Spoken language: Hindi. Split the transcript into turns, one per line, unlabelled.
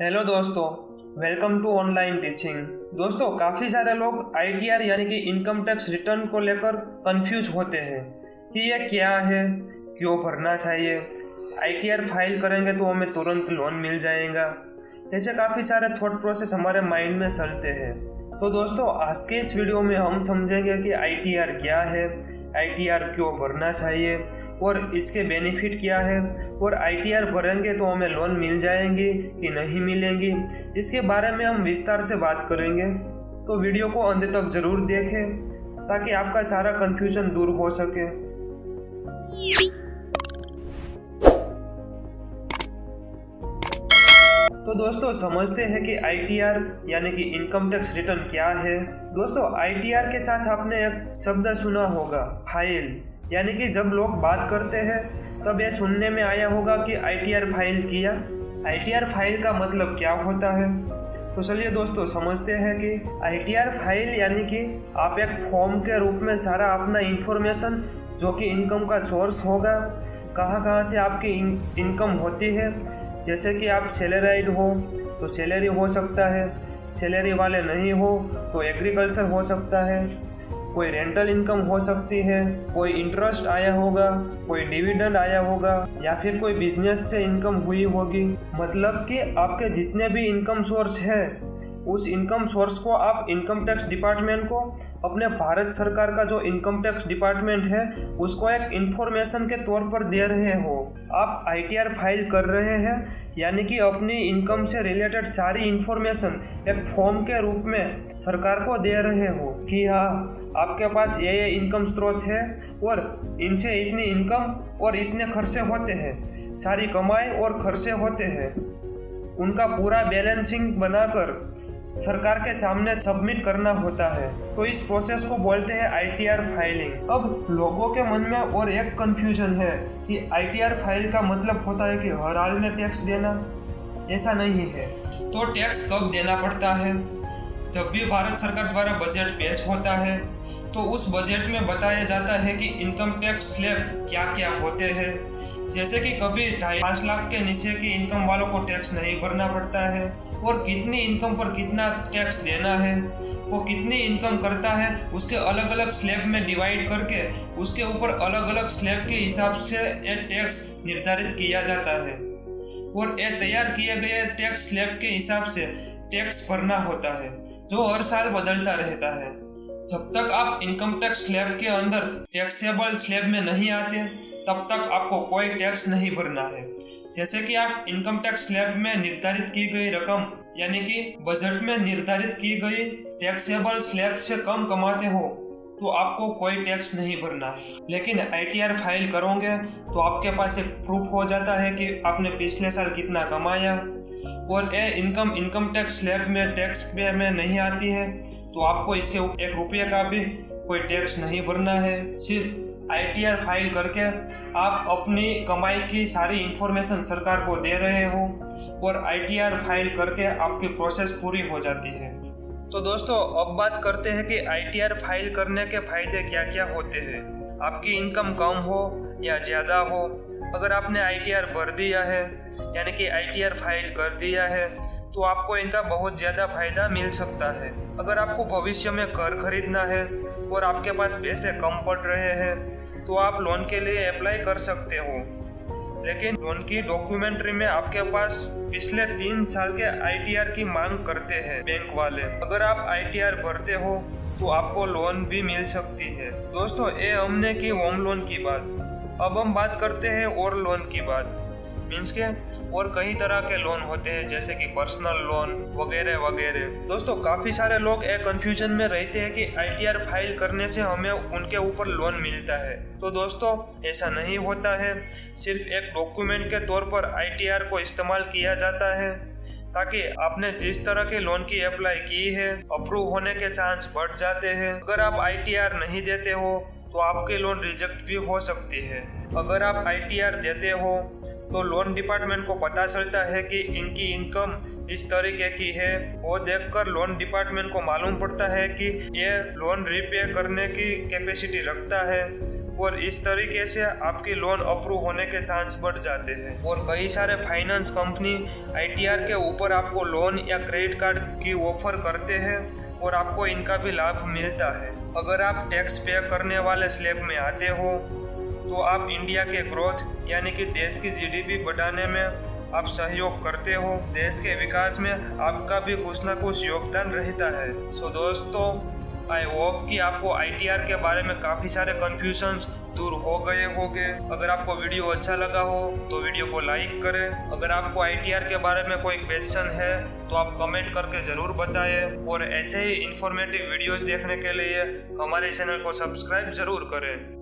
हेलो दोस्तों, वेलकम टू ऑनलाइन टीचिंग। दोस्तों, काफ़ी सारे लोग आईटीआर यानी कि इनकम टैक्स रिटर्न को लेकर कंफ्यूज होते हैं कि ये क्या है, क्यों भरना चाहिए, आईटीआर फाइल करेंगे तो हमें तुरंत लोन मिल जाएगा। ऐसे काफ़ी सारे थॉट प्रोसेस हमारे माइंड में चलते हैं। तो दोस्तों, आज के इस वीडियो में हम समझेंगे कि आईटीआर क्या है, आईटीआर क्यों भरना चाहिए और इसके बेनिफिट क्या है, और आईटीआर भरेंगे तो हमें लोन मिल जाएंगे कि नहीं मिलेंगी, इसके बारे में हम विस्तार से बात करेंगे। तो वीडियो को अंत तक जरूर देखें ताकि आपका सारा कंफ्यूजन दूर हो सके। तो दोस्तों, समझते हैं कि आईटीआर यानी कि इनकम टैक्स रिटर्न क्या है। दोस्तों, आईटीआर के साथ आपने एक शब्द सुना होगा, फाइल, यानी कि जब लोग बात करते हैं तब ये सुनने में आया होगा कि आईटीआर फाइल किया। आईटीआर फाइल का मतलब क्या होता है, तो चलिए दोस्तों समझते हैं कि आईटीआर फाइल यानी कि आप एक फॉर्म के रूप में सारा अपना इंफॉर्मेशन, जो कि इनकम का सोर्स होगा, कहाँ से आपकी इनकम होती है, जैसे कि आप सैलराइड हो तो सैलरी हो सकता है, सैलरी वाले नहीं हो तो एग्रीकल्चर हो सकता है, कोई रेंटल इनकम हो सकती है, कोई इंटरेस्ट आया होगा, कोई डिविडेंड आया होगा, या फिर कोई बिजनेस से इनकम हुई होगी। मतलब कि आपके जितने भी इनकम सोर्स है, उस इनकम सोर्स को आप इनकम टैक्स डिपार्टमेंट को, अपने भारत सरकार का जो इनकम टैक्स डिपार्टमेंट है, उसको एक इंफॉर्मेशन के तौर पर दे रहे हो। आप आईटीआर फाइल कर रहे हैं यानी कि अपनी इनकम से रिलेटेड सारी इंफॉर्मेशन एक फॉर्म के रूप में सरकार को दे रहे हो कि हाँ, आपके पास ये इनकम स्रोत है और इनसे इतनी इनकम और इतने खर्चे होते हैं, सारी कमाई और खर्चे होते हैं, उनका पूरा बैलेंसिंग बनाकर सरकार के सामने सबमिट करना होता है। तो इस प्रोसेस को बोलते हैं आईटीआर फाइलिंग। अब लोगों के मन में और एक कंफ्यूजन है कि आईटीआर फाइल का मतलब होता है कि हर हाल में टैक्स देना। ऐसा नहीं है। तो टैक्स कब देना पड़ता है? जब भी भारत सरकार द्वारा बजट पेश होता है तो उस बजट में बताया जाता है कि इनकम टैक्स स्लैब क्या क्या होते हैं। जैसे कि कभी 2.5 लाख के नीचे की इनकम वालों को टैक्स नहीं भरना पड़ता है, और कितनी इनकम पर कितना टैक्स देना है, वो कितनी इनकम करता है उसके अलग अलग स्लैब में डिवाइड करके उसके ऊपर अलग अलग स्लैब के हिसाब से ये टैक्स निर्धारित किया जाता है, और ये तैयार किए गए टैक्स स्लैब के हिसाब से टैक्स भरना होता है, जो हर साल बदलता रहता है। जब तक आप इनकम टैक्स स्लैब के अंदर टैक्सेबल स्लैब में नहीं आते तब तक आपको कोई टैक्स नहीं भरना है। जैसे कि आप इनकम टैक्स स्लैब में निर्धारित की गई रकम यानी कि बजट में निर्धारित की गई टैक्सेबल स्लैब से कम कमाते हो तो आपको कोई टैक्स नहीं भरना है। लेकिन आईटीआर फाइल करोगे तो आपके पास एक प्रूफ हो जाता है कि आपने पिछले साल कितना कमाया, और ये इनकम टैक्स स्लैब में टैक्स पे में नहीं आती है तो आपको इसके ऊपर 1 रुपये का भी कोई टैक्स नहीं भरना है। सिर्फ आईटीआर फाइल करके आप अपनी कमाई की सारी इंफॉर्मेशन सरकार को दे रहे हो, और आईटीआर फाइल करके आपकी प्रोसेस पूरी हो जाती है। तो दोस्तों, अब बात करते हैं कि आईटीआर फाइल करने के फायदे क्या क्या होते हैं। आपकी इनकम कम हो या ज़्यादा हो, अगर आपने आईटीआर भर दिया है यानी कि आईटीआर फाइल कर दिया है तो आपको इनका बहुत ज़्यादा फायदा मिल सकता है। अगर आपको भविष्य में घर खरीदना है और आपके पास पैसे कम पड़ रहे हैं तो आप लोन के लिए अप्लाई कर सकते हो, लेकिन लोन की डॉक्यूमेंट्री में आपके पास पिछले 3 साल के आईटीआर की मांग करते हैं बैंक वाले। अगर आप आईटीआर भरते हो तो आपको लोन भी मिल सकती है। दोस्तों, ये हमने की होम लोन की बात। अब हम बात करते हैं और लोन की बात। मीन्स के और कई तरह के लोन होते हैं, जैसे कि पर्सनल लोन वगैरह वगैरह। दोस्तों, काफ़ी सारे लोग एक कंफ्यूजन में रहते हैं कि आईटीआर फाइल करने से हमें उनके ऊपर लोन मिलता है। तो दोस्तों, ऐसा नहीं होता है। सिर्फ एक डॉक्यूमेंट के तौर पर आईटीआर को इस्तेमाल किया जाता है ताकि आपने जिस तरह के लोन की अप्लाई की है अप्रूव होने के चांस बढ़ जाते हैं। अगर आप आईटीआर नहीं देते हो तो आपके लोन रिजेक्ट भी हो सकती है। अगर आप आईटीआर देते हो तो लोन डिपार्टमेंट को पता चलता है कि इनकी इनकम इस तरीके की है। वो देखकर लोन डिपार्टमेंट को मालूम पड़ता है कि ये लोन रीपे करने की कैपेसिटी रखता है, और इस तरीके से आपकी लोन अप्रूव होने के चांस बढ़ जाते हैं। और कई सारे फाइनेंस कंपनी ITR के ऊपर आपको लोन या क्रेडिट कार्ड की ऑफर करते हैं और आपको इनका भी लाभ मिलता है। अगर आप टैक्स पे करने वाले स्लैब में आते हो तो आप इंडिया के ग्रोथ यानी कि देश की GDP बढ़ाने में आप सहयोग करते हो। देश के विकास में आपका भी कुछ ना कुछ योगदान रहता है। सो दोस्तों, आई होप कि आपको ITR के बारे में काफ़ी सारे कन्फ्यूजन्स दूर हो गए होंगे। अगर आपको वीडियो अच्छा लगा हो तो वीडियो को लाइक करें। अगर आपको ITR के बारे में कोई क्वेश्चन है तो आप कमेंट करके ज़रूर बताएं। और ऐसे ही इंफॉर्मेटिव वीडियोस देखने के लिए हमारे चैनल को सब्सक्राइब ज़रूर करें।